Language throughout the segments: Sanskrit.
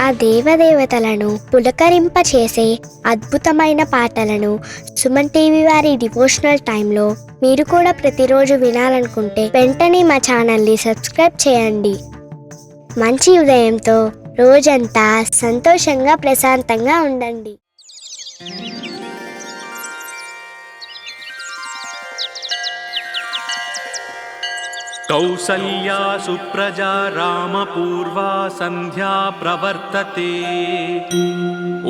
ఆ దేవదేవతలను పులకరింపచేసే అద్భుతమైన పాటలను సుమన్ టీవీ వారి డివోషనల్ టైంలో మీరు కూడా ప్రతిరోజు వినాలనుకుంటే వెంటనే మా ఛానల్ని సబ్స్క్రైబ్ చేయండి. మంచి ఉదయంతో రోజంతా సంతోషంగా ప్రశాంతంగా ఉండండి. कौसल्या सुप्रजा रामपूर्वा सन्ध्या प्रवर्तते।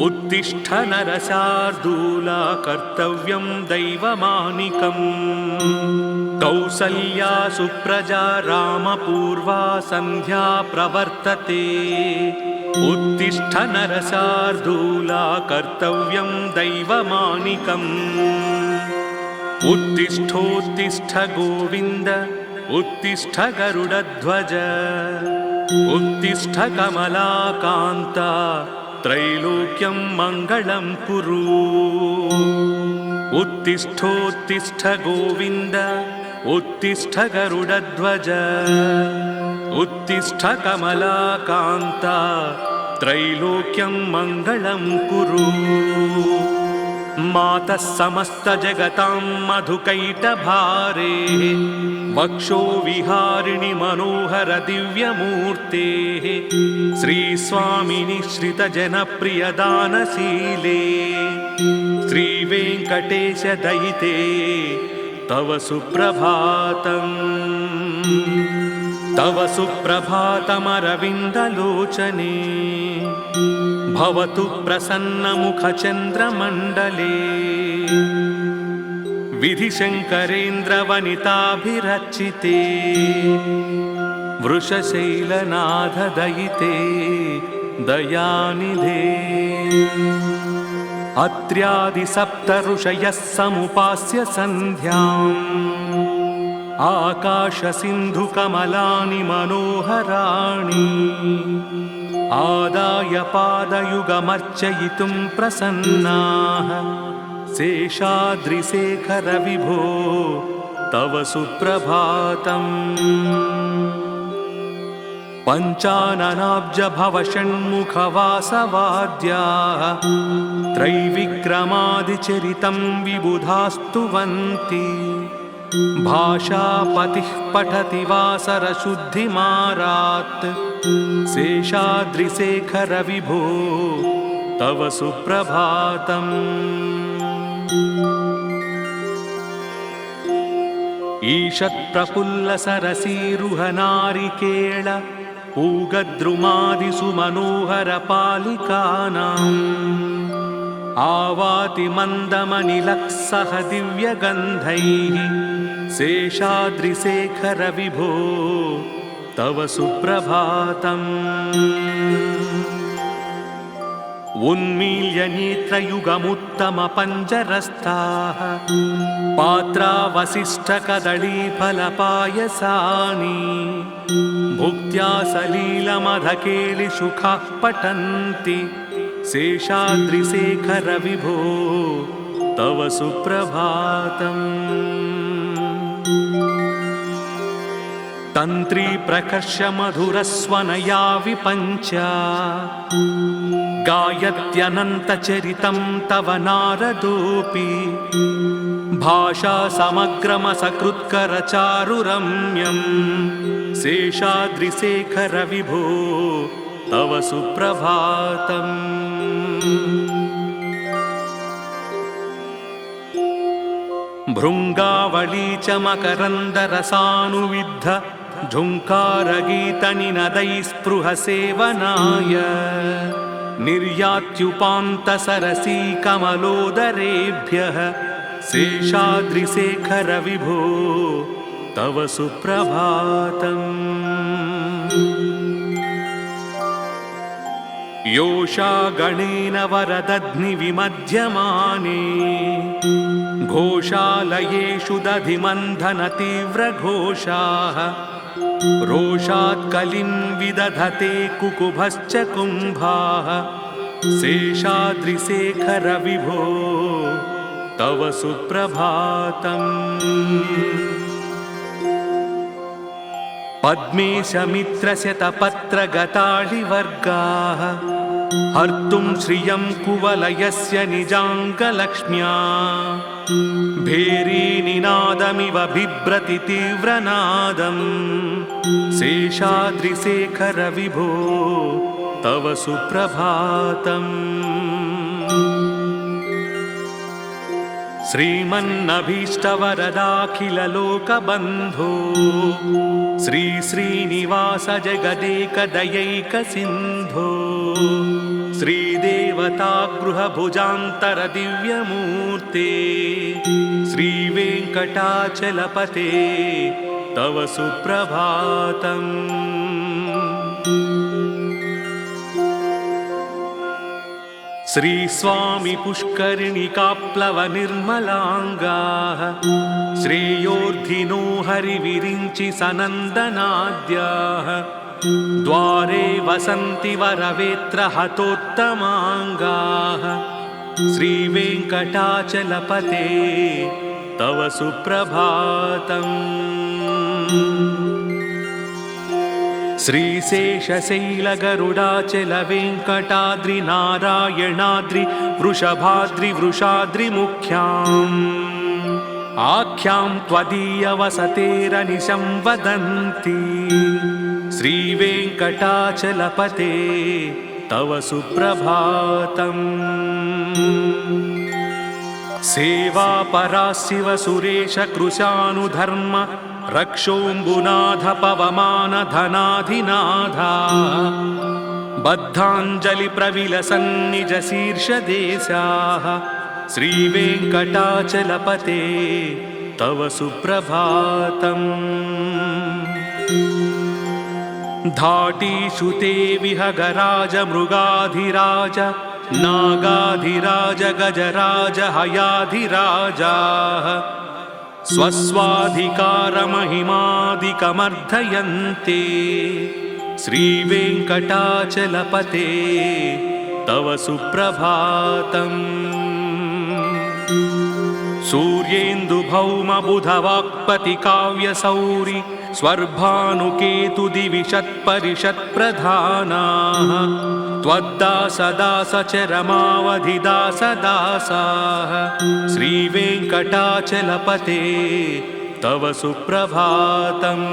उत्तिष्ठ नरशार्दूला कर्तव्यं दैवमानिकम्। कौसल्या सुप्रजा रामपूर्वा सन्ध्या प्रवर्तते। उत्तिष्ठ नरशार्दूला कर्तव्यं दैवमानिकम्। उत्तिष्ठोत्तिष्ठ गोविन्द उत्तिष्ठ गरुडध्वज। उत्तिष्ठ कमलाकान्ता त्रैलोक्यं मङ्गलं कुरु। उत्तिष्ठोत्तिष्ठ गोविन्द उत्तिष्ठ गरुडध्वज। उत्तिष्ठ कमलाकान्ता त्रैलोक्यं मङ्गलं कुरु। मातः समस्त जगतां मधुकैटभारे वक्षो विहारिणि मनोहर दिव्यमूर्तेः। श्रीस्वामिनि श्रितजनप्रियदानशीले श्रीवेङ्कटेश दयिते तव सुप्रभातम्। तव सुप्रभातमरविन्दलोचने भवतु प्रसन्नमुखचन्द्रमण्डले। विधिशङ्करेन्द्रवनिताभिरचिते वृषशैलनाथदयिते दयानिधे। अत्र्यादिसप्तऋषयः समुपास्य सन्ध्याम् आकाशसिन्धुकमलानि मनोहराणि आदाय पादयुगमर्चयितुं प्रसन्नाः। शेषाद्रिशेखर विभो तव सुप्रभातम्। पञ्चाननाब्ज भव षण्मुखवासवाद्याः त्रैविक्रमादिचरितं विबुधास्तुवन्ति। भाषापतिः पठति वासरशुद्धिमारात् शेषाद्रिशेखर विभो तव सुप्रभातम्। ईषत्प्रफुल्लसरसीरुहनारिकेळ पूगद्रुमादिषु मनोहरपालिकानाम् आवाति मन्दमनिलक्सह दिव्यगन्धैः शेषाद्रिशेखर विभो तव सुप्रभातम्। उन्मील्य नेत्रयुगमुत्तमपञ्जरस्थाः पात्रावसिष्ठकदळीफलपायसानि भुक्त्या सलीलमधकेलिसुखाः पठन्ति शेषाद्रिशेखर विभो तव सुप्रभातम्। तन्त्री प्रकर्ष मधुरस्वनया विपञ्च गायत्यनन्तचरितं तव नारदोऽपि भाषा समग्रमसकृत्करचारुरम्यं शेषाद्रिशेखर विभो तव सुप्रभातम्। भृङ्गावळी च मकरन्दरसानुविद्ध झुङ्कारगीतनिनदैः स्पृहसेवनाय निर्यात्युपान्तसरसी कमलोदरेभ्यः शेषाद्रिशेखर विभो तव सुप्रभातम्। योषा गणेन वरदध्निविमध्यमाने घोषालयेषु दधिमन्थनतीव्रघोषाः रोषात् कलिं विदधते कुकुभश्च कुम्भाः शेषाद्रिशेखर विभो तव सुप्रभातम्। पद्मेशमित्रशतपत्रगताळिवर्गाः हर्तुं श्रियं कुवलयस्य निजाङ्गलक्ष्म्या भेरीनिनादमिव बिभ्रति तीव्रनादं शेषाद्रिशेखर विभो तव सुप्रभातम्। श्रीमन्नभीष्टवरदाखिललोकबन्धो श्री श्रीनिवास जगदेकदयैकसिन्धो श्रीदेवतागृहभुजान्तर दिव्यमूर्ते श्रीवेङ्कटाचलपते तव सुप्रभातम्। श्रीस्वामी पुष्करिणिकाप्लवनिर्मलाङ्गाः श्रेयोर्धिनो हरिविरिञ्चि सनन्दनाद्याः द्वारे वसन्ति वरवेत्रहतोत्तमाङ्गाः श्रीवेङ्कटाचलपते तव सुप्रभातम्। श्रीशेषशैलगरुडाचलवेङ्कटाद्रिनारायणाद्रि वृषभाद्रिवृषाद्रिमुख्याम् आख्यां त्वदीयवसतेरनिशं वदन्ति श्रीवेङ्कटाचलपते तव सुप्रभातम्। सेवापराशिव सुरेश कृशानुधर्म रक्षोऽम्बुनाथ पवमान धनाधिनाथा बद्धाञ्जलिप्रविलसन्निज शीर्षदेशाः श्रीवेङ्कटाचलपते तव सुप्रभातम्। धाटीषु ते विहगराज मृगाधिराज नागाधिराज गजराज हयाधिराजाः स्वस्वाधिकारमहिमादिकमर्धयन्ते श्रीवेङ्कटाचलपते तव सुप्रभातम्। सूर्येन्दुभौमबुधवाक्पतिकाव्यसौरि स्वर्भानुकेतुदिविषत्परिषत्प्रधानाः त्वद्दासदासचरमावधिदासदासाः श्रीवेङ्कटाचलपते तव सुप्रभातम्।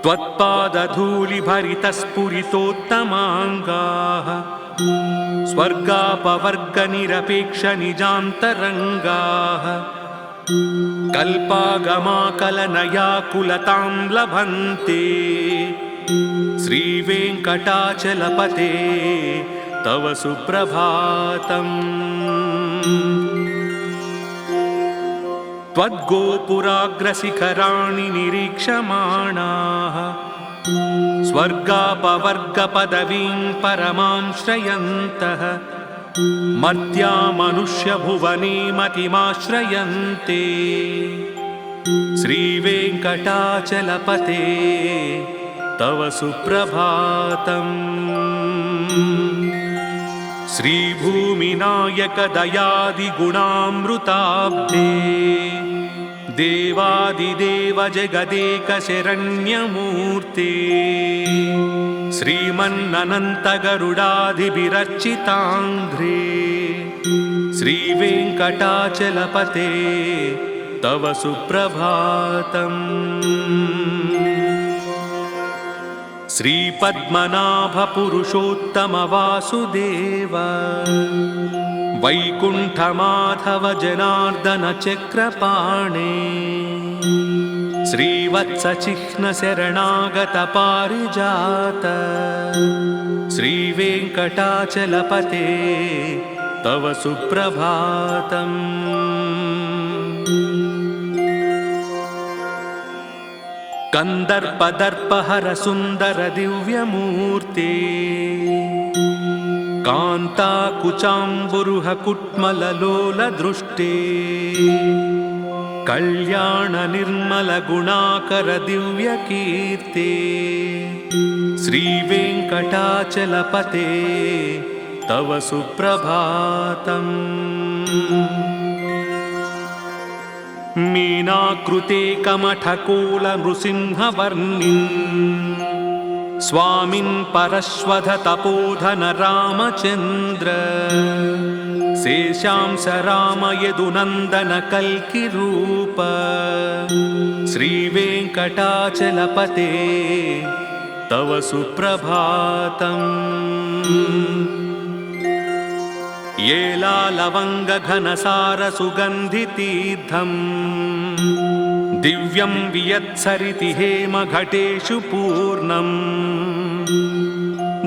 त्वत्पादधूलिभरितस्फुरितोत्तमाङ्गाः स्वर्गापवर्गनिरपेक्षनिजान्तरङ्गाः कल्पागमाकलनयाकुलतां लभन्ते श्रीवेङ्कटाचलपते तव सुप्रभातम्। त्वद्गोपुराग्रशिखराणि निरीक्षमाणाः स्वर्गापवर्गपदवीं परमां श्रयन्तः मर्त्या मनुष्यभुवने मतिमाश्रयन्ते श्रीवेङ्कटाचलपते तव सुप्रभातम्। श्रीभूमिनायकदयादिगुणामृताब्धे देवादिदेव जगदेकशरण्यमूर्ते श्रीमन्ननन्तगरुडाधिभिरर्चिताङ्घ्रे श्रीवेङ्कटाचलपते तव सुप्रभातम्। श्रीपद्मनाभपुरुषोत्तमवासुदेव वैकुण्ठमाधव जनार्दन चक्रपाणे श्रीवत्सचिह्नशरणागतपारिजात श्रीवेङ्कटाचलपते तव सुप्रभातम्। कन्दर्पदर्पहर सुन्दर दिव्यमूर्ते कान्ताकुचाम्बुरुह कुट्मललोलदृष्टे कल्याण निर्मल गुणाकर दिव्यकीर्ते श्रीवेङ्कटाचलपते तव सुप्रभातम्। मीनाकृते कमठकोलनृसिंहवर्णिन् स्वामिन् परश्वध तपोधन रामचन्द्र शेषांस राम यदुनन्दन कल्किरूप श्रीवेङ्कटाचलपते तव सुप्रभातम्। येलालवङ्गघनसारसुगन्धितीर्थम् दिव्यं वियत्सरिति हेमघटेषु पूर्णम्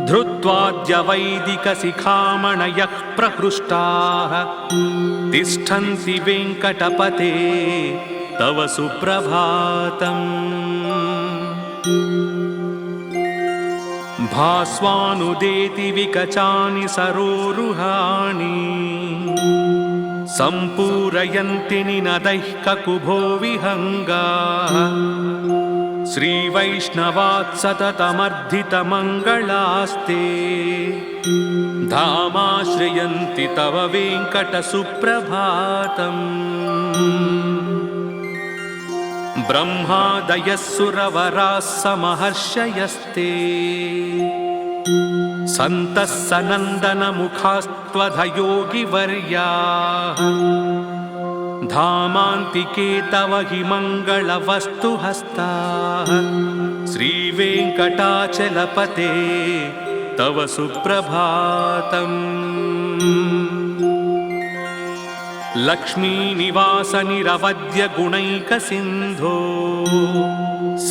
धृत्वाद्यवैदिकशिखामणयः प्रहृष्टाः तिष्ठन्ति वेङ्कटपते तव सुप्रभातम्। भास्वानुदेति विकचानि सरोरुहाणि सम्पूरयन्ति निनदैः ककुभो विहङ्गाः श्रीवैष्णवात् सततमर्धितमङ्गलास्ते धामाश्रयन्ति तव वेङ्कटसुप्रभातम्। ब्रह्मादयः सुरवराः समहर्षयस्ते सन्तः सनन्दनमुखास्त्वधयोगिवर्याः धामान्तिके तव हि मङ्गलवस्तुहस्ताः श्रीवेङ्कटाचलपते तव सुप्रभातम्। लक्ष्मीनिवासनिरवद्य गुणैकसिन्धो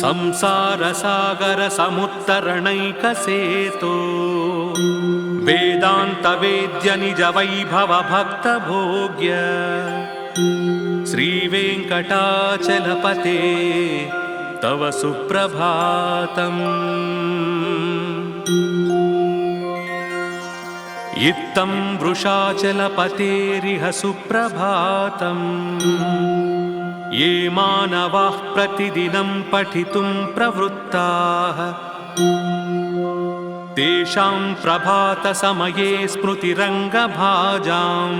संसारसागरसमुत्तरणैकसेतो वेदान्तवेद्य निजवैभवभक्तभोग्य श्रीवेङ्कटाचलपते तव सुप्रभातम्। इत्थं वृषाचलपतेरिह सुप्रभातम्। ये मानवाः प्रतिदिनं पठितुं प्रवृत्ताः तेषां प्रभातसमये स्मृतिरङ्गभाजां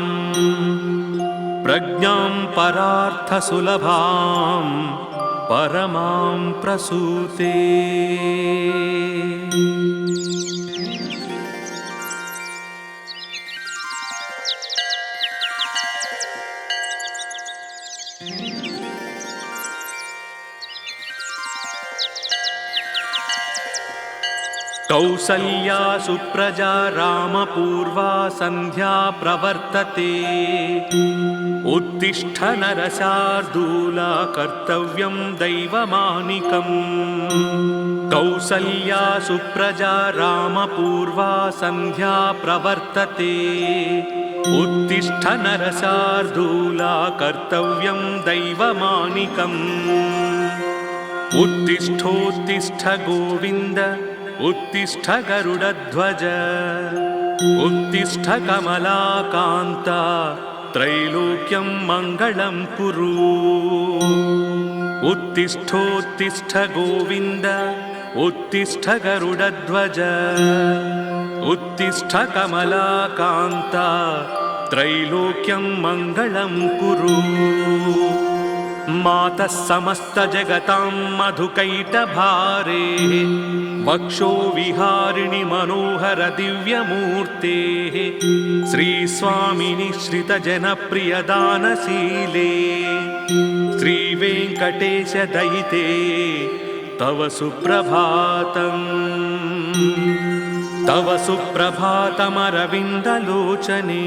प्रज्ञां परार्थसुलभां परमां प्रसूते। कौसल्या सुप्रजा रामपूर्वा सन्ध्या प्रवर्तते उत्तिष्ठ नरशार्दूला कर्तव्यं दैवमानिकम्। कौसल्या सुप्रजा रामपूर्वा सन्ध्या प्रवर्तते उत्तिष्ठ नरशार्दूला कर्तव्यं दैवमानिकम्। उत्तिष्ठोत्तिष्ठ गोविन्द उत्तिष्ठ गरुडध्वज उत्तिष्ठ कमलाकान्ता त्रैलोक्यं मङ्गलं कुरु। उत्तिष्ठोत्तिष्ठ गोविन्द उत्तिष्ठ गरुडध्वज उत्तिष्ठ कमलाकान्ता त्रैलोक्यं मङ्गलं कुरु। मातः समस्तजगतां मधुकैटभारे वक्षो विहारिणि मनोहर दिव्यमूर्तेः श्रीस्वामिनि श्रितजनप्रियदानशीले श्रीवेङ्कटेश दयिते तव सुप्रभातम्। तव सुप्रभातमरविन्दलोचने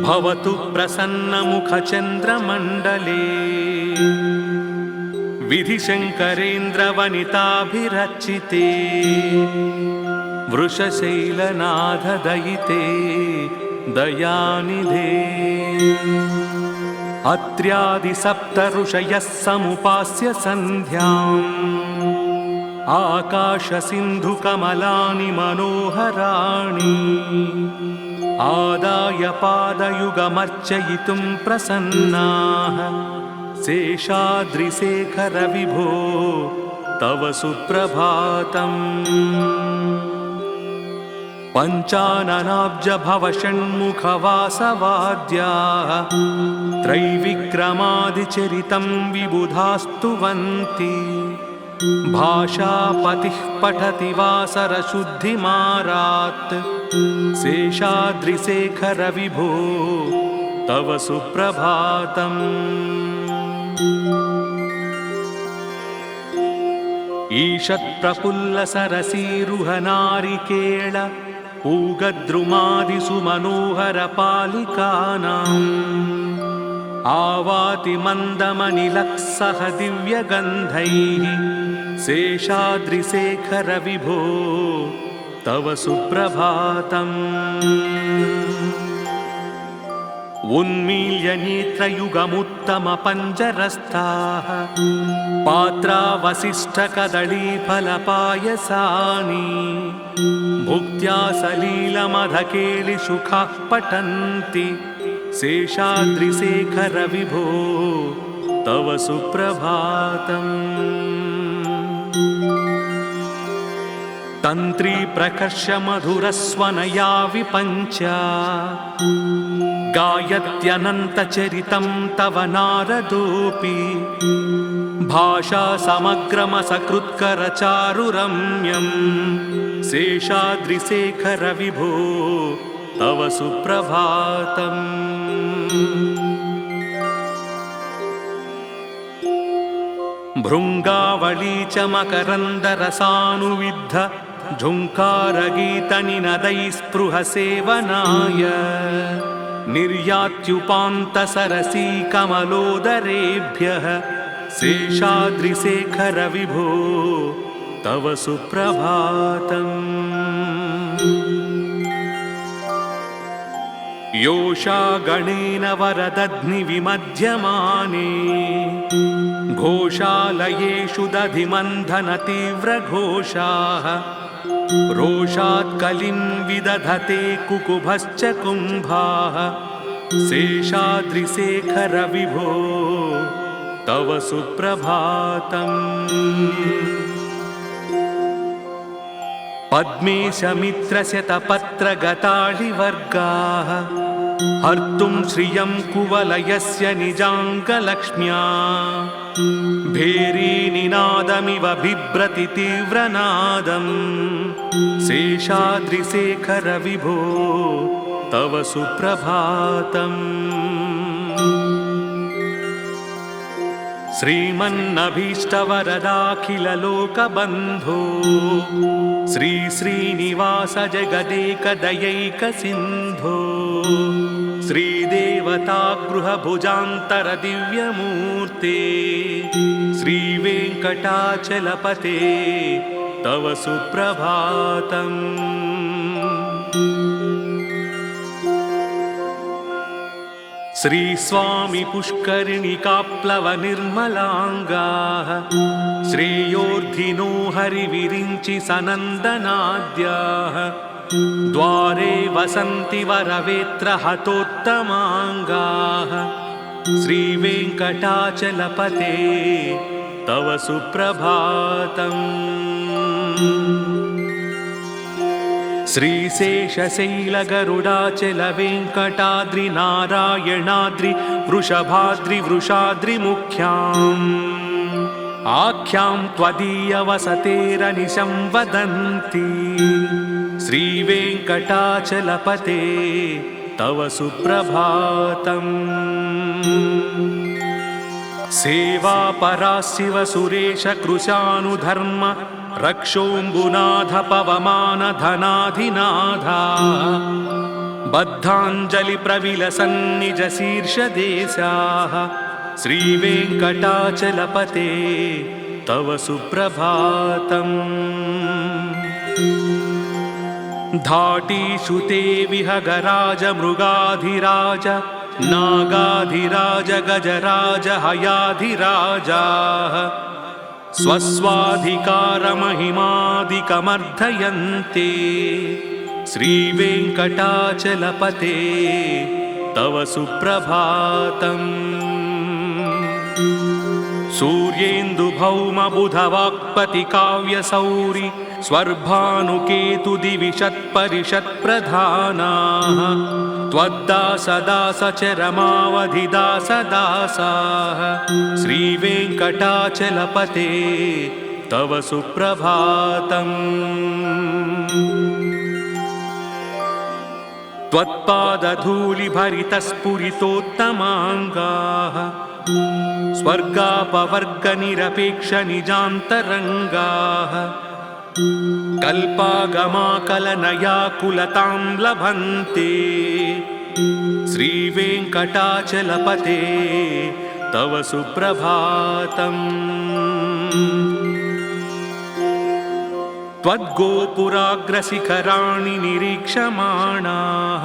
भवतु प्रसन्नमुखचन्द्रमण्डले विधिशङ्करेन्द्रवनिताभिरचिते वृषशैलनाथदयिते दयानिधे। अत्र्यादिसप्तऋषयः समुपास्य सन्ध्याम् आकाशसिन्धुकमलानि मनोहराणि आदाय पादयुगमर्चयितुं प्रसन्नाः शेषाद्रिशेखर विभो तव सुप्रभातम्। पञ्चाननाब्जभवषण्मुखवासवाद्याः त्रैविक्रमादिचरितं विबुधास्तुवन्ति भाषापतिः पठति वासरशुद्धिमारात् शेषाद्रिशेखर विभो तव सुप्रभातम्। ईषत्प्रफुल्लसरसीरुहनारिकेळ पूगद्रुमादिसुमनोहरपालिकानाम् आवाति मन्दमनिलः सह दिव्यगन्धैः शेषाद्रिशेखर विभो तव सुप्रभातम्। उन्मील्य नेत्रयुगमुत्तमपञ्जरस्थाः पात्रावसिष्ठकदळीफलपायसानि भुक्त्या सलीलमधकेलिसुखाः पठन्ति शेषाद्रिशेखर विभो तव सुप्रभातम्। तन्त्री प्रकर्ष मधुरस्वनया विपञ्च गायत्यनन्तचरितं तव नारदोऽपि भाषा समग्रमसकृत्करचारुरम्यं शेषाद्रिशेखर विभो तव सुप्रभातम्। भृङ्गावळी च मकरन्दरसानुविद्ध झुङ्कारगीतनिनदैस्पृहसेवनाय निर्यात्युपान्तसरसी कमलोदरेभ्यः शेषाद्रिशेखर विभो तव सुप्रभातम्। योषा गणेन वरदध्निविमध्यमाने घोषालयेषु दधिमन्थनतीव्रघोषाः रोषात् कलिं विदधते कुकुभश्च कुम्भाः शेषाद्रिशेखर विभो तव सुप्रभातम्। पद्मेशमित्रशतपत्रगताळिवर्गाः हर्तुं श्रियं कुवलयस्य निजाङ्गलक्ष्म्या भेरीनिनादमिव बिभ्रति तीव्रनादम् शेषाद्रिशेखर विभो तव सुप्रभातम्। श्रीमन्नभीष्टवरदाखिललोकबन्धो श्री श्रीनिवास जगदेकदयैकसिन्धो श्रीदेवतागृहभुजान्तरदिव्यमूर्ते श्रीवेङ्कटाचलपते तव सुप्रभातम्। श्रीस्वामी पुष्करिणिकाप्लवनिर्मलाङ्गाः श्रेयोर्धिनो हरिविरिञ्चि सनन्दनाद्याः द्वारे वसन्ति वरवेत्रहतोत्तमाङ्गाः श्रीवेङ्कटाचलपते तव सुप्रभातम्। श्रीशेषशैलगरुडाचलवेङ्कटाद्रिनारायणाद्रि वृषभाद्रिवृषाद्रिमुख्याम् आख्यां त्वदीयवसतेरनिशं वदन्ति श्रीवेङ्कटाचलपते तव सुप्रभातम्। सेवापरा शिव सुरेश कृशानुधर्म रक्षोऽम्बुनाथ पवमान धनाधिनाथा बद्धाञ्जलिप्रविलसन्निज शीर्षदेशाः श्रीवेङ्कटाचलपते तव सुप्रभातम्। धाटीषु ते विहगराज मृगाधिराज नागाधिराज गजराज हयाधिराजाः स्वस्वाधिकारमहिमादिकमर्धयन्ते श्रीवेङ्कटाचलपते तव सुप्रभातम्। सूर्येन्दुभौमबुधवाक्पति काव्यसौरि स्वर्भानुकेतुदिविषत्परिषत्प्रधानाः त्वद्दासदासचरमावधिदासदासाः श्रीवेङ्कटाचलपते तव सुप्रभातम्। त्वत्पादधूलिभरितस्फुरितोत्तमाङ्गाः स्वर्गापवर्गनिरपेक्षनिजान्तरङ्गाः कल्पागमाकलनयाकुलतां लभन्ते श्रीवेङ्कटाचलपते तव सुप्रभातम्। त्वद्गोपुराग्रशिखराणि निरीक्षमाणाः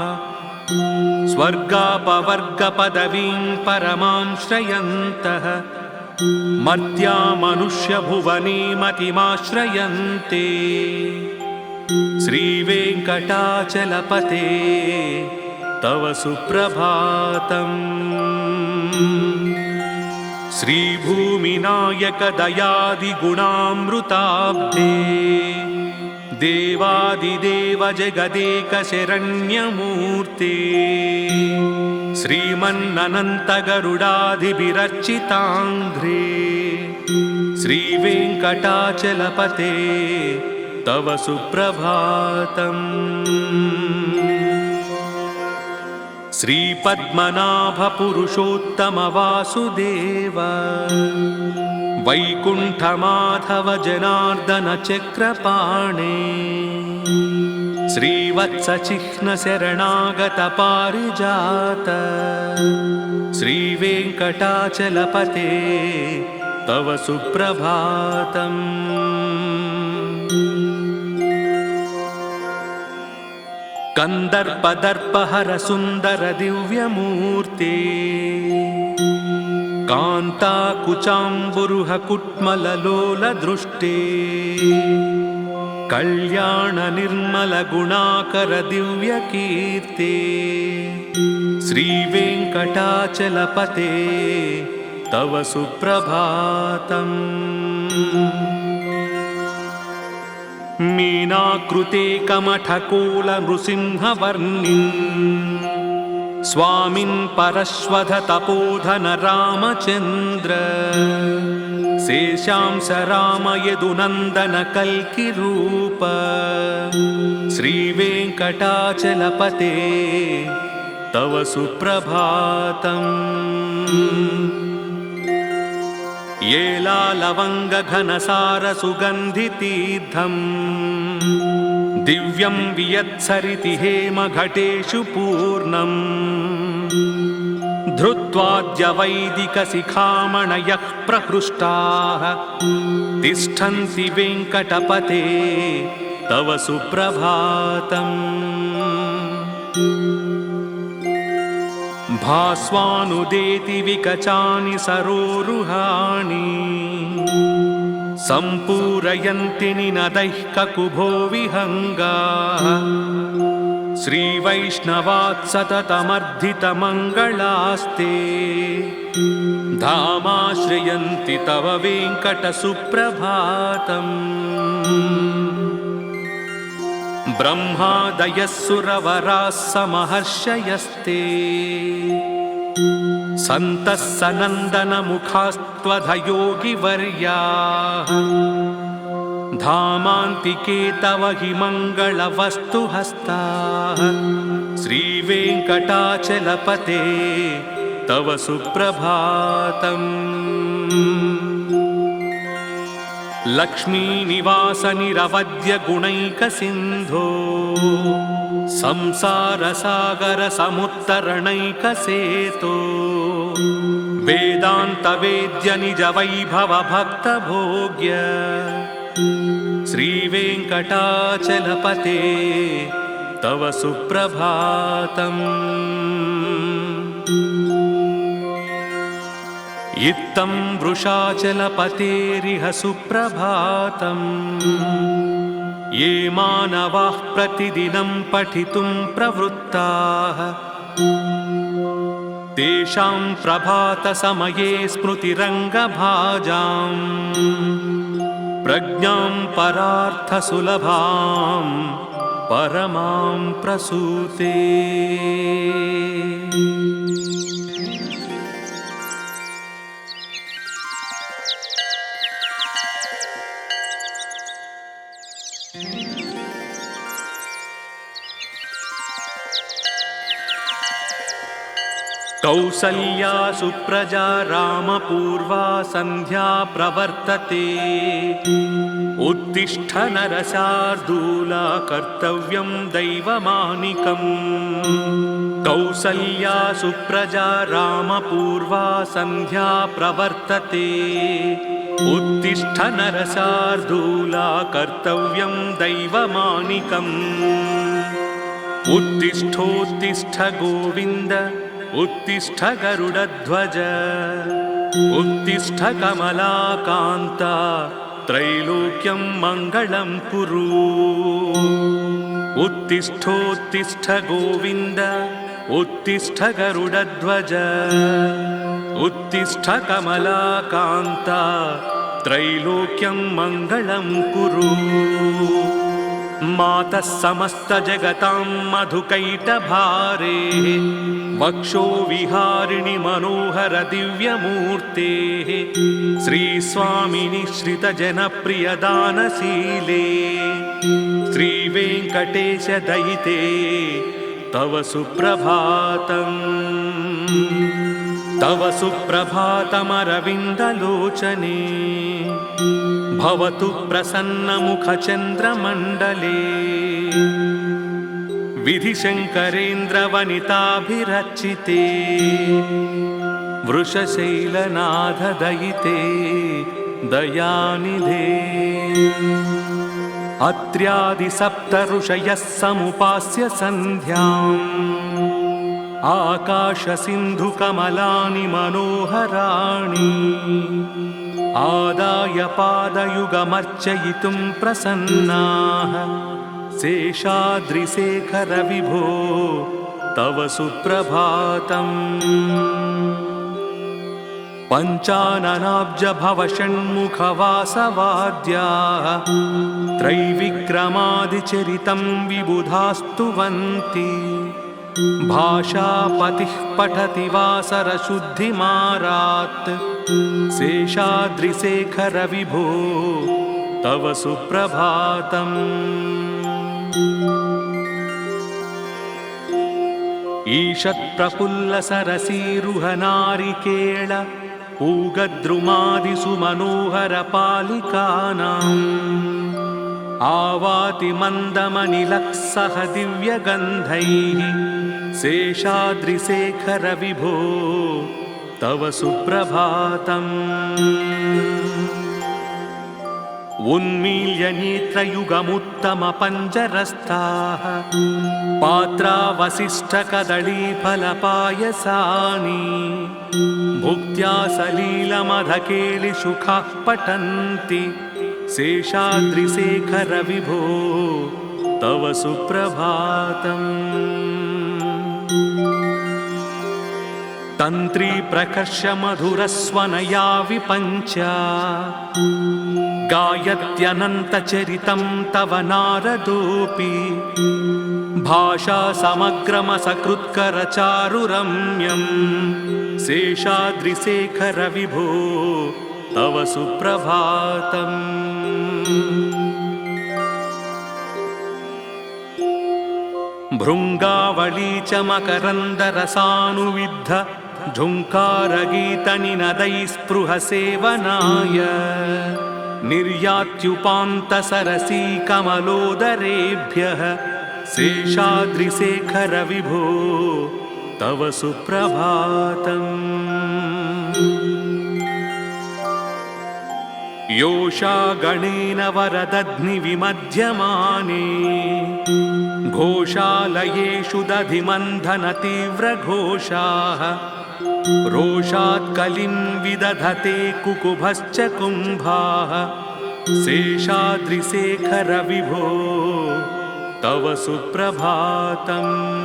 स्वर्गापवर्गपदवीं परमां श्रयन्तः मर्त्या मनुष्यभुवने मतिमाश्रयन्ते श्रीवेङ्कटाचलपते तव सुप्रभातम्। श्रीभूमिनायकदयादिगुणामृताब्धे देवादिदेव जगदेकशरण्यमूर्ते श्रीमन्ननन्तगरुडाधिभिरर्चिताङ्घ्रे श्रीवेङ्कटाचलपते तव सुप्रभातम्। श्रीपद्मनाभपुरुषोत्तमवासुदेव वैकुण्ठमाधव जनार्दन चक्रपाणे श्रीवत्सचिह्नशरणागत पारिजात श्रीवेङ्कटाचलपते तव सुप्रभातम्। कन्दर्पदर्पहर सुन्दर दिव्यमूर्ते कान्ताकुचाम्बुरुह कुट्मललोलदृष्टे कल्याण निर्मल गुणाकर दिव्यकीर्ते श्रीवेङ्कटाचलपते तव सुप्रभातम्। मीनाकृते कमठकोल नृसिंहवर्णिन् स्वामिन् परश्वध तपोधन रामचन्द्र शेषांस राम यदुनन्दन कल्किरूप श्रीवेङ्कटाचलपते तव सुप्रभातम्। येलालवङ्गघनसार सुगन्धितीर्थम् दिव्यं वियत्सरिति हेमघटेषु पूर्णम् धृत्वाद्यवैदिकशिखामणयः प्रहृष्टाः तिष्ठन्ति वेङ्कटपते तव सुप्रभातम्। भास्वानुदेति विकचानि सरोरुहाणि सम्पूरयन्ति निनदैः ककुभो विहङ्गाः श्रीवैष्णवात् सततमर्धितमङ्गलास्ते धामाश्रयन्ति तव वेङ्कटसुप्रभातम्। ब्रह्मादयः सुरवराः समहर्षयस्ते सन्तः सनन्दनमुखास्त्वधयोगिवर्याः धामान्तिके तव हि मङ्गलवस्तुहस्ताः श्रीवेङ्कटाचलपते तव सुप्रभातम्। लक्ष्मीनिवास निरवद्य गुणैकसिन्धो संसारसागर समुत्तरणैकसेतो वेदान्तवेद्य निज वैभव भक्तभोग्य श्रीवेङ्कटाचलपते तव सुप्रभातम्। इत्थं वृषाचलपतेरिह सुप्रभातम्। ये मानवाः प्रतिदिनं पठितुं प्रवृत्ताः तेषां प्रभातसमये स्मृतिरङ्गभाजाम् प्रज्ञां परार्थसुलभां परमां प्रसूते। कौसल्या सुप्रजा रामपूर्वा सन्ध्या प्रवर्तते। उत्तिष्ठ नरशार्दूला कर्तव्यं दैवमानिकम्। कौसल्या सुप्रजा रामपूर्वा सन्ध्या प्रवर्तते। उत्तिष्ठ नरशार्दूला कर्तव्यं दैवमानिकम्। उत्तिष्ठोत्तिष्ठ गोविन्द उत्तिष्ठ गरुडध्वज। उत्तिष्ठ कमलाकान्ता त्रैलोक्यं मङ्गलं कुरु। उत्तिष्ठोत्तिष्ठ गोविन्द उत्तिष्ठ गरुडध्वज। उत्तिष्ठ कमलाकान्ता त्रैलोक्यं मङ्गलं कुरु। मातः समस्तजगतां मधुकैटभारे। वक्षो विहारिणि मनोहर दिव्यमूर्तेः। श्रीस्वामिनि श्रितजनप्रियदानशीले। श्रीवेङ्कटेश दयिते तव सुप्रभातम्। तव सुप्रभातमरविन्दलोचने। भवतु प्रसन्नमुखचन्द्रमण्डले। विधिशङ्करेन्द्रवनिताभिरचिते। वृषशैलनाथदयिते दयानिधे। अत्र्यादिसप्तऋषयः समुपास्य सन्ध्याम्। आकाशसिन्धुकमलानि मनोहराणि। आदाय पादयुगमर्चयितुं प्रसन्नाः। शेषाद्रिशेखर विभो तव सुप्रभातम्। पञ्चाननाब्जभवषण्मुखवासवाद्याः त्रैविक्रमादिचरितं विबुधास्तुवन्ति। भाषापतिः पठति वासरशुद्धिमारात्। शेषाद्रिशेखर विभो तव सुप्रभातम्। ईषत्प्रफुल्लसरसीरुहनारिकेळ पूगद्रुमादिषु मनोहरपालिकानाम्। आवाति मन्दमनिलक्सह दिव्यगन्धैः। शेषाद्रिशेखर विभो तव सुप्रभातम्। उन्मील्य नेत्रयुगमुत्तमपञ्जरस्थाः पात्रावसिष्ठकदळीफलपायसानि। भुक्त्या सलीलमधकेलिसुखाः पठन्ति। शेषाद्रिशेखर विभो तव सुप्रभातम्। तन्त्री प्रकर्ष मधुरस्वनया विपञ्च। गायत्यनन्तचरितं तव नारदोऽपि। भाषा समग्रमसकृत्करचारुरम्यम्। शेषाद्रिशेखर विभो तव सुप्रभातम्। भृङ्गावळी च मकरन्दरसानुविद्ध झुङ्कारगीतनिनदैः स्पृहसेवनाय। निर्यात्युपान्तसरसी कमलोदरेभ्यः। शेषाद्रिशेखर विभो तव सुप्रभातम्। योषा गणेन वरदध्निविमध्यमाने। घोषालयेषु दधिमन्थनतीव्रघोषाः। रोषात् कलिं विदधते कुकुभश्च कुम्भाः। शेषाद्रिशेखर विभो तव सुप्रभातम्।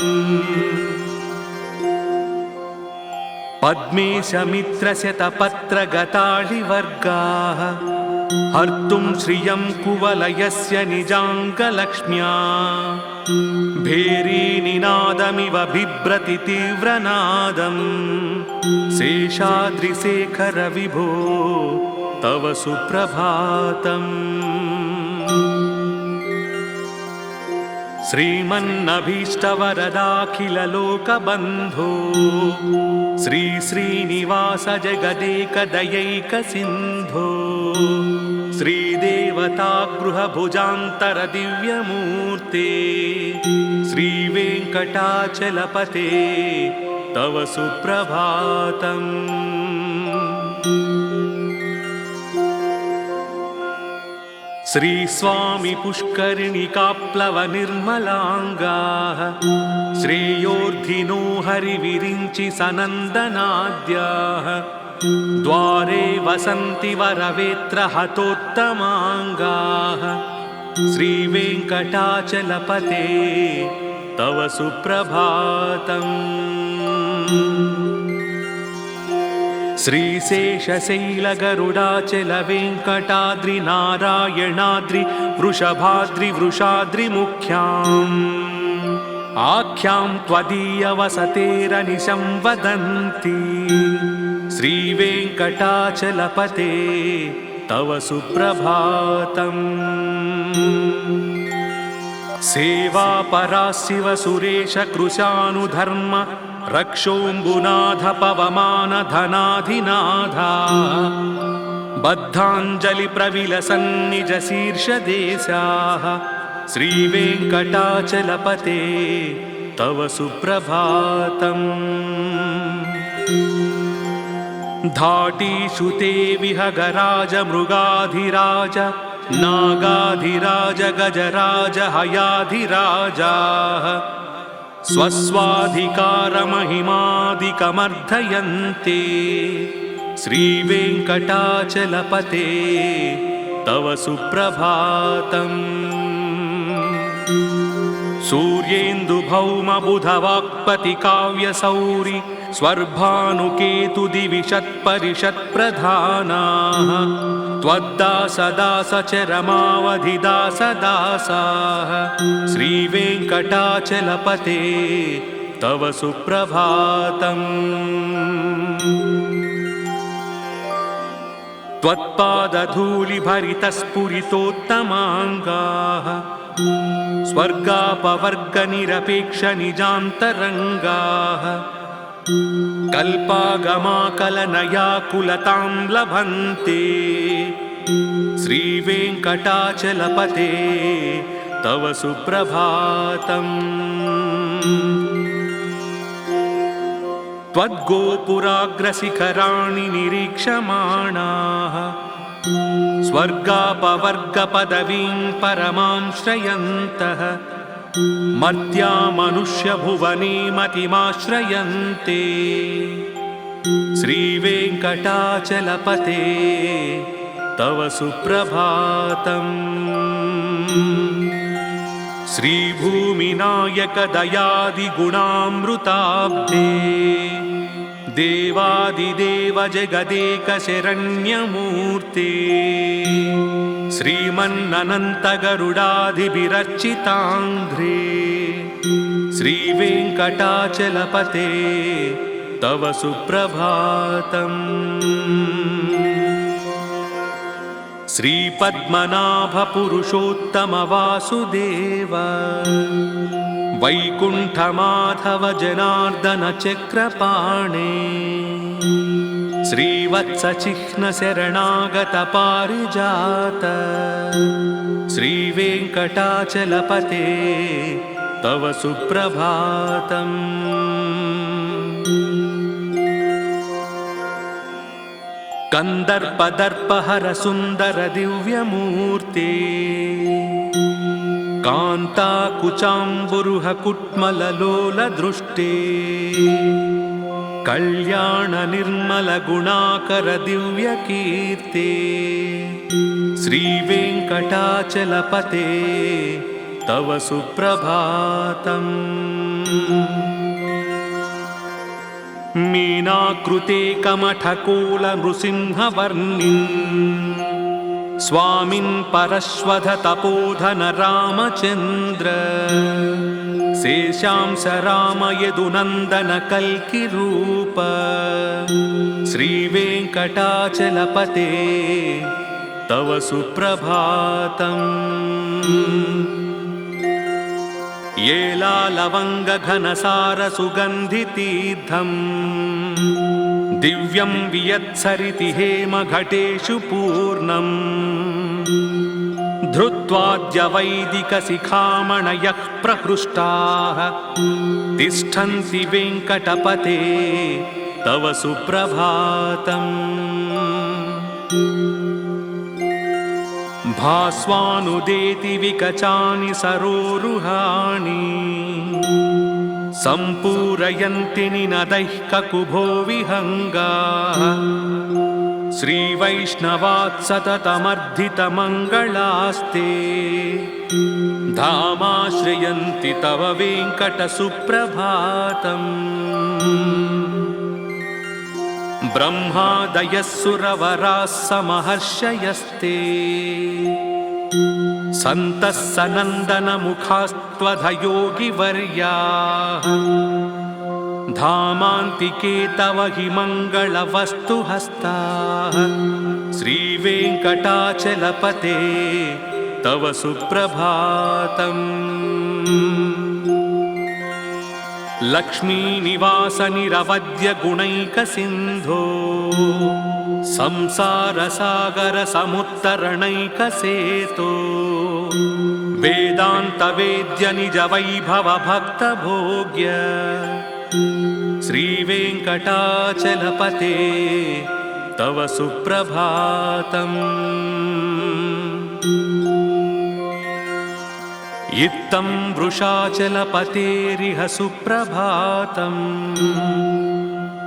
पद्मेशमित्रशतपत्रगताळिवर्गाः हर्तुं श्रियं कुवलयस्य निजाङ्गलक्ष्म्या भेरीनिनादमिव बिभ्रति तीव्रनादम् शेषाद्रिशेखर विभो तव सुप्रभातम् श्रीमन्नभीष्टवरदाखिललोकबन्धो श्री श्रीनिवास जगदेकदयैकसिन्धो श्रीदेवतागृहभुजान्तर दिव्यमूर्ते श्रीवेङ्कटाचलपते तव सुप्रभातम् श्रीस्वामी पुष्करिणिकाप्लवनिर्मलाङ्गाः श्रेयोर्धिनो हरिविरिञ्चि सनन्दनाद्याः द्वारे वसन्ति वरवेत्र हतोत्तमाङ्गाः श्रीवेङ्कटाचलपते तव सुप्रभातम् श्रीशेषशैलगरुडाचलवेङ्कटाद्रिनारायणाद्रि वृषभाद्रि वृषाद्रिमुख्याम् आख्यां त्वदीयवसतेरनिशं वदन्ति श्रीवेङ्कटाचलपते तव सुप्रभातम् सेवापरा शिव सुरेश कृशानुधर्म रक्षोऽम्बुनाथ पवमान धनाधिनाथा बद्धाञ्जलि प्रविलसन्निज शीर्षदेशाः श्रीवेङ्कटाचलपते तव सुप्रभातम् धाटीषु ते विहगराज मृगाधिराज नागाधिराज गजराज हयाधिराजाः स्वस्वाधिकारमहिमादिकमर्धयन्ते श्रीवेङ्कटाचलपते तव सुप्रभातम् सूर्येन्दुभौमबुधवाक्पतिकाव्यसौरि स्वर्भानुकेतुदिविषत्परिषत्प्रधानाः त्वद्दासदासचरमावधिदासदासाः श्रीवेङ्कटाचलपते तव सुप्रभातम् त्वत्पादधूलिभरितस्फुरितोत्तमाङ्गाः स्वर्गापवर्गनिरपेक्षनिजान्तरङ्गाः कल्पागमाकलनयाकुलतां लभन्ते श्रीवेङ्कटाचलपते तव सुप्रभातम् त्वद्गोपुराग्रशिखराणि निरीक्षमाणाः स्वर्गापवर्गपदवीं परमां श्रयन्तः मर्त्या मनुष्यभुवने मतिमाश्रयन्ते श्रीवेङ्कटाचलपते तव सुप्रभातम् श्रीभूमिनायकदयादिगुणामृताब्धे देवादिदेव जगदेकशरण्यमूर्ते श्रीमन्ननन्तगरुडाधिभिरर्चिताङ्घ्रे श्रीवेङ्कटाचलपते तव सुप्रभातम् श्रीपद्मनाभपुरुषोत्तमवासुदेव वैकुण्ठमाधव जनार्दन चक्रपाणे श्रीवत्सचिह्नशरणागत पारिजात श्रीवेङ्कटाचलपते तव सुप्रभातम् कन्दर्पदर्पहर सुन्दर दिव्यमूर्ते कान्ताकुचाम्बुरुह कुट्मललोलदृष्टे कल्याण निर्मल गुणाकर दिव्यकीर्ते श्रीवेङ्कटाचलपते तव सुप्रभातम् मीनाकृते कमठकोलनृसिंहवर्णिन् स्वामिन् परश्वध तपोधन रामचन्द्र शेषांस राम यदुनन्दन कल्किरूप श्रीवेङ्कटाचलपते तव सुप्रभातम्। येलालवङ्गघनसारसुगन्धितीर्थम् दिव्यं वियत्सरिति हेमघटेषु पूर्णम् धृत्वाद्यवैदिकशिखामणयः प्रहृष्टाः तिष्ठन्ति वेङ्कटपते तव सुप्रभातम्। भास्वानुदेति विकचानि सरोरुहाणि सम्पूरयन्ति निनदैः ककुभो विहङ्गाः श्रीवैष्णवात् सततमर्धितमङ्गलास्ते धामाश्रयन्ति तव वेङ्कटसुप्रभातम्। ब्रह्मादयः सुरवराः समहर्षयस्ते सन्तः सनन्दनमुखास्त्वधयोगिवर्याः धामान्तिके तव हि मङ्गलवस्तुहस्ताः श्रीवेङ्कटाचलपते तव सुप्रभातम्। लक्ष्मीनिवासनिरवद्यगुणैकसिन्धो संसारसागरसमुत्तरणैकसेतो वेदान्तवेद्य निजवैभवभक्तभोग्य श्रीवेङ्कटाचलपते तव सुप्रभातम्। इत्थं वृषाचलपतेरिह सुप्रभातम्।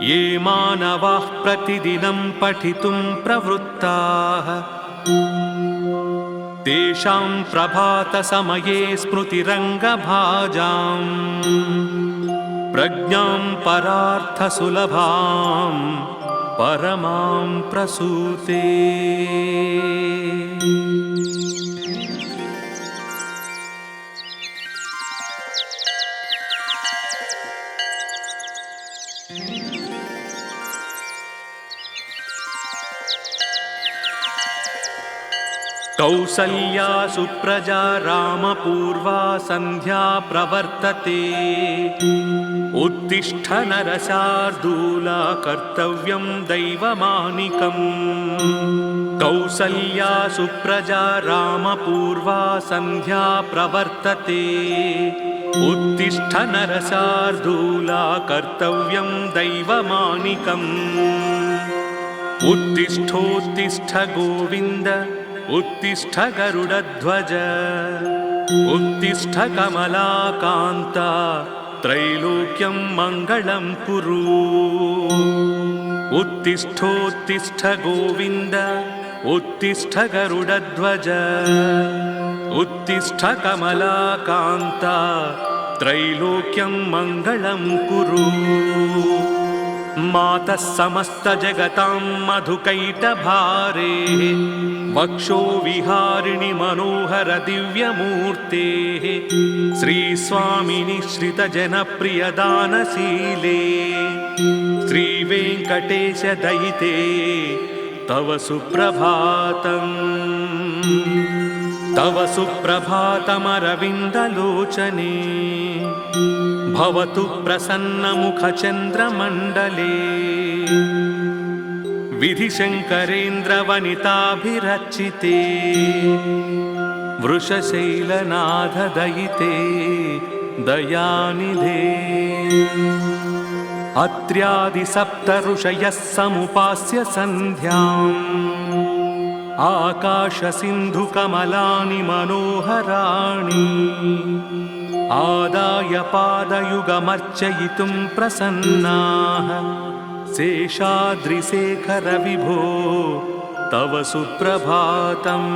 ये मानवाः प्रतिदिनं पठितुं प्रवृत्ताः तेषां प्रभातसमये स्मृतिरङ्गभाजाम् प्रज्ञां परार्थसुलभां परमां प्रसूते। कौसल्या सुप्रजा रामपूर्वा सन्ध्या प्रवर्तते उत्तिष्ठ नरशार्दूला कर्तव्यं दैवमानिकम्। कौसल्या सुप्रजा रामपूर्वा सन्ध्या प्रवर्तते उत्तिष्ठ नरशार्दूला कर्तव्यं दैवमानिकम्। उत्तिष्ठोत्तिष्ठ गोविन्द उत्तिष्ठ गरुडध्वज उत्तिष्ठ कमलाकान्ता त्रैलोक्यं मङ्गलं कुरु। उत्तिष्ठोत्तिष्ठ गोविन्द उत्तिष्ठ गरुडध्वज उत्तिष्ठ कमलाकान्ता त्रैलोक्यं मङ्गलं कुरु। मातः समस्तजगतां मधुकैटभारे वक्षो विहारिणि मनोहर दिव्यमूर्तेः श्रीस्वामिनि श्रितजनप्रियदानशीले श्रीवेङ्कटेश दयिते तव सुप्रभातम्। तव सुप्रभातमरविन्दलोचने भवतु प्रसन्नमुखचन्द्रमण्डले विधिशङ्करेन्द्रवनिताभिरचिते वृषशैलनाथदयिते दयानिधे। अत्र्यादिसप्तऋषयः समुपास्य सन्ध्याम् आकाशसिन्धुकमलानि मनोहराणि आदाय पादयुगमर्चयितुं प्रसन्नाः शेषाद्रिशेखर विभो तव सुप्रभातम्।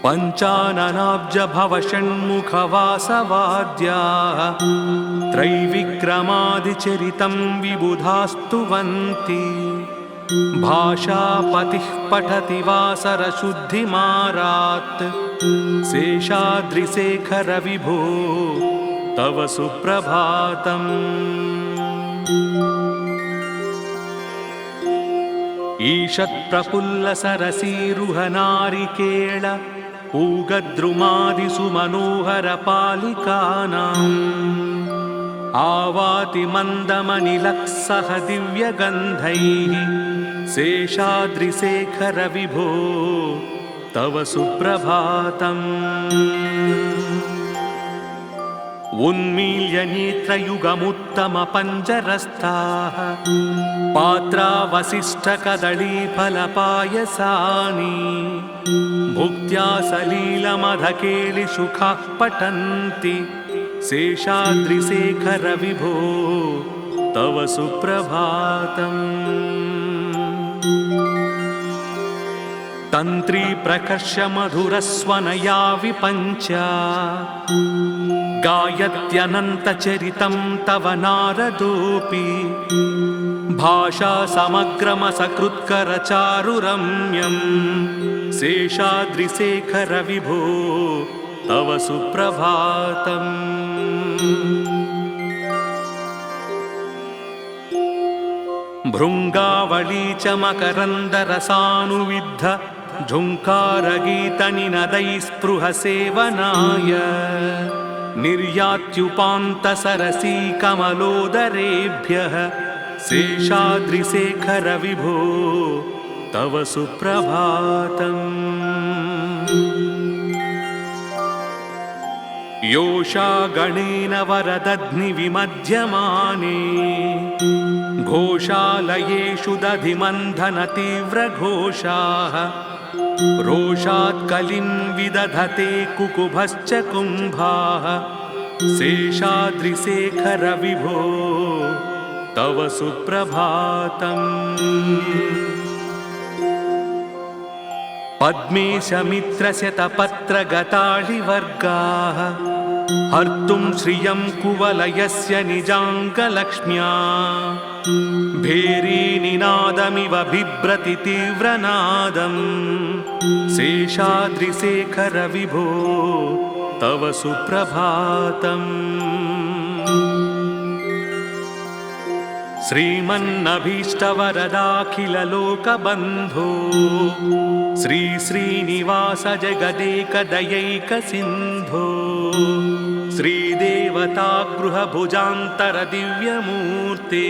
पञ्चाननाब्जभवषण्मुखवासवाद्याः त्रैविक्रमादिचरितं विबुधास्तुवन्ति भाषापतिः पठति वासरशुद्धिमारात् शेषाद्रिशेखर विभो तव सुप्रभातम् ईषत्प्रफुल्लसरसीरुहनारिकेळ पूगद्रुमादिसुमनोहरपालिकानाम् आवाति मन्दमनिलक्सह दिव्यगन्धैः शेषाद्रिशेखर विभो तव सुप्रभातम् उन्मील्य नेत्रयुगमुत्तमपञ्जरस्थाः पात्रावसिष्ठकदळीफलपायसानि भुक्त्या सलीलमधकेलिसुखाः पठन्ति शेषाद्रिशेखर विभो तव सुप्रभातम् तन्त्री प्रकर्ष मधुरस्वनया विपञ्च गायत्यनन्तचरितं तव नारदोऽपि भाषा समग्रमसकृत्करचारुरम्यं शेषाद्रिशेखर विभो तव सुप्रभातम् भृङ्गावली च मकरन्दरसानुविद्ध झुङ्कारगीतनिनदैस्पृहसेवनाय निर्यात्युपान्तसरसी कमलोदरेभ्यः शेषाद्रिशेखर विभो तव सुप्रभातम् योषा गणेन वरदध्निविमध्यमाने घोषालयेषु दधिमन्थनतीव्रघोषाः रोषात् कलिं विदधते कुकुभश्च कुम्भाः शेषाद्रिशेखर विभो तव सुप्रभातम् पद्मेशमित्रशतपत्रगताळिवर्गाः हर्तुं श्रियं कुवलयस्य निजाङ्गलक्ष्म्या भेरीनिनादमिव बिभ्रति तीव्रनादम् शेषाद्रिशेखर विभो तव सुप्रभातम् श्रीमन्नभीष्टवरदाखिललोकबन्धो श्री श्रीनिवास जगदेकदयैकसिन्धो श्रीदेवतागृहभुजान्तरदिव्यमूर्ते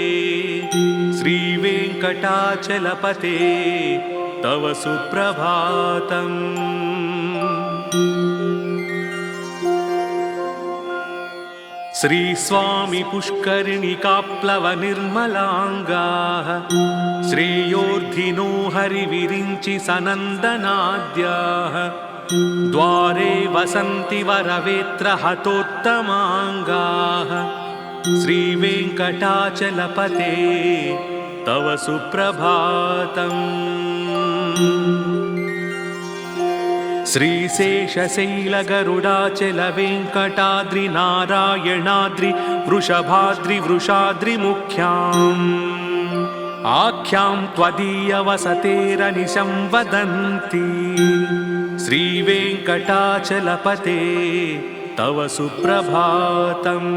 श्रीवेङ्कटाचलपते तव सुप्रभातम् श्रीस्वामी पुष्करिणिकाप्लवनिर्मलाङ्गाः श्रेयोर्धिनो हरिविरिञ्चि सनन्दनाद्याः द्वारे वसन्ति वरवेत्रहतोत्तमाङ्गाः श्रीवेङ्कटाचलपते तव सुप्रभातम् श्रीशेषशैलगरुडाचलवेङ्कटाद्रिनारायणाद्रि वृषभाद्रिवृषाद्रिमुख्याम् आख्यां त्वदीयवसतेरनिशं वदन्ति श्रीवेङ्कटाचलपते तव सुप्रभातम्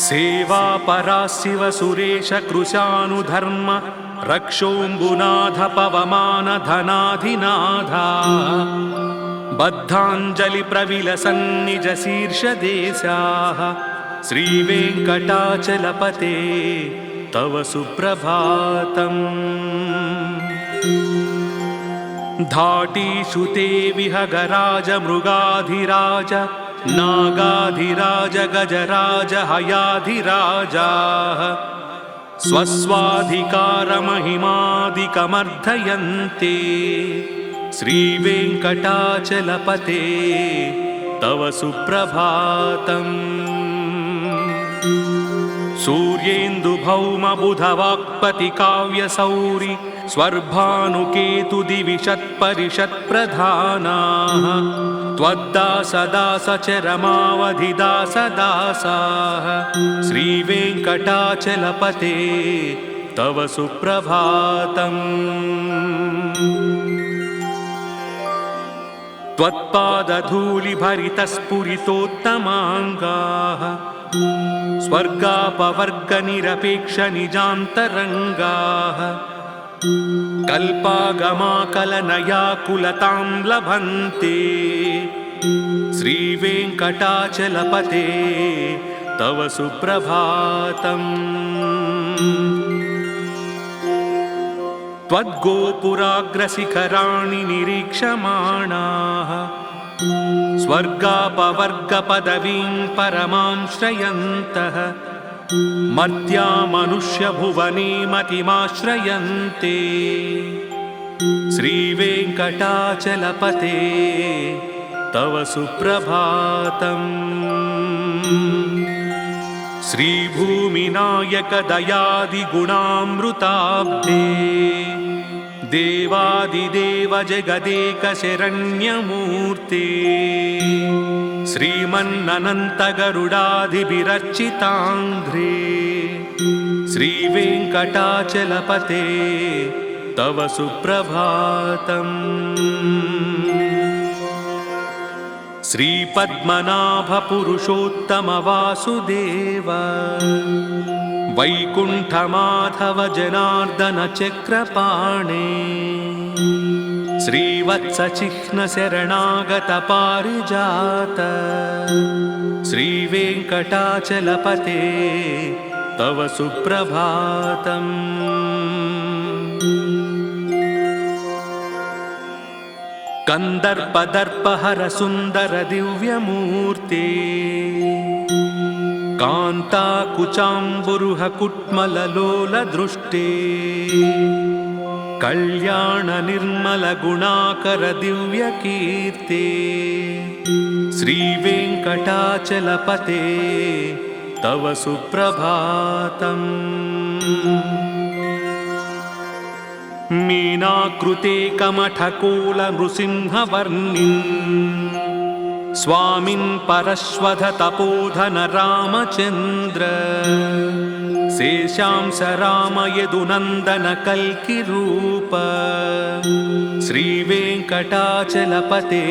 सेवापरा शिव सुरेश कृशानुधर्म रक्षोऽम्बुनाथ पवमान धनाधिनाथा बद्धाञ्जलिप्रविलसन्निज शीर्षदेशाः श्रीवेङ्कटाचलपते तव सुप्रभातम् धाटीषु ते विहगराज मृगाधिराज नागाधिराज गजराज हयाधिराजाः स्वस्वाधिकारमहिमादिकमर्धयन्ते श्रीवेङ्कटाचलपते तव सुप्रभातम् सूर्येन्दुभौमबुधवाक्पतिकाव्यसौरि स्वर्भानुकेतुदिविषत्परिषत्प्रधानाः त्वद्दासदासचरमावधिदासदासाः श्रीवेङ्कटाचलपते तव सुप्रभातम्। त्वत्पादधूलिभरितस्फुरितोत्तमाङ्गाः स्वर्गापवर्गनिरपेक्षनिजान्तरङ्गाः कल्पागमाकलनयाकुलतां लभन्ते श्रीवेङ्कटाचलपते तव सुप्रभातम्। त्वद्गोपुराग्रशिखराणि निरीक्षमाणाः स्वर्गापवर्गपदवीं परमां श्रयन्तः मर्त्या मनुष्यभुवने मतिमाश्रयन्ते श्रीवेङ्कटाचलपते तव सुप्रभातम्। श्रीभूमिनायकदयादिगुणामृताब्धे देवादिदेव जगदेकशरण्यमूर्ते श्रीमन्ननन्तगरुडाधिभिरर्चिताङ्घ्रे श्रीवेङ्कटाचलपते तव सुप्रभातम्। श्रीपद्मनाभपुरुषोत्तमवासुदेव वैकुण्ठमाधव जनार्दन चक्रपाणे श्रीवत्सचिह्नशरणागत पारिजात श्रीवेङ्कटाचलपते तव सुप्रभातम्। कन्दर्पदर्पहर सुन्दर दिव्यमूर्ते कान्ताकुचाम्बुरुह कुट्मललोलदृष्टे कल्याण निर्मल गुणाकर दिव्यकीर्ते श्रीवेङ्कटाचलपते तव सुप्रभातम्। मीनाकृते कमठकोलनृसिंहवर्णिन् स्वामिन् परश्वध तपोधन रामचन्द्र शेषांश राम यदुनन्दन कल्किरूप श्रीवेङ्कटाचलपते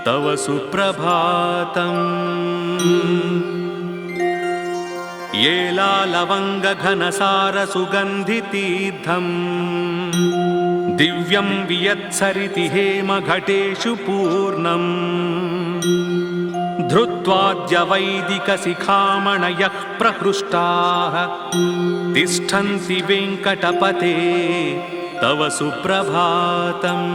तव सुप्रभातम्। येलालवङ्गघनसारसुगन्धितीर्थम् दिव्यं वियत्सरिति हेमघटेषु पूर्णम् धृत्वाद्यवैदिकशिखामणयः प्रहृष्टाः तिष्ठन्ति वेङ्कटपते तव सुप्रभातम्।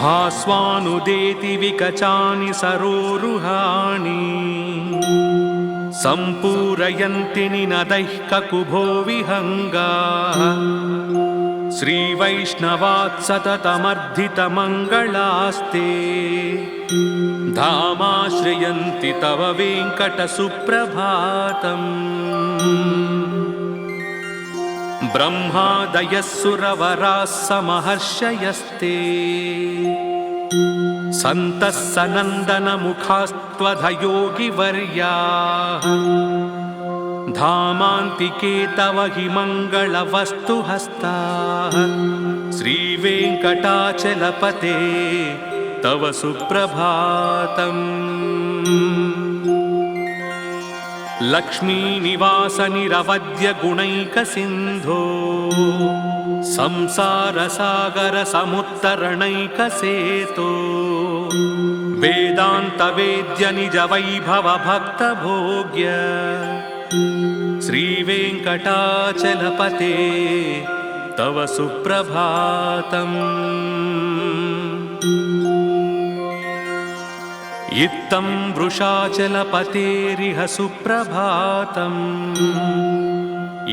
भास्वानुदेति विकचानि सरोरुहाणि सम्पूरयन्ति निनदैः ककुभो विहङ्गाः श्रीवैष्णवात् सततमर्धितमङ्गलास्ते धामाश्रयन्ति तव वेङ्कटसुप्रभातम्। ब्रह्मादयः सुरवराः समहर्षयस्ते सन्तः सनन्दनमुखास्त्वधयोगिवर्याः धामान्तिके तव हि मङ्गलवस्तुहस्ताः श्रीवेङ्कटाचलपते तव सुप्रभातम्। लक्ष्मीनिवास निरवध्य गुणैकसिन्धो संसारसागर समुत्तरणैकसेतो वेदान्तवेद्य निज वैभव भक्तभोग्य श्रीवेङ्कटाचलपते तव सुप्रभातम्। इत्थं वृषाचलपतेरिह सुप्रभातम्।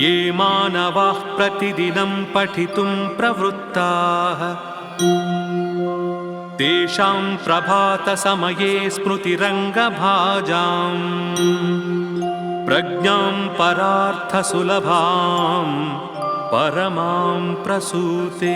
ये मानवाः प्रतिदिनं पठितुं प्रवृत्ताः तेषां प्रभातसमये स्मृतिरङ्गभाजाम् प्रज्ञां परार्थसुलभां परमां प्रसूते।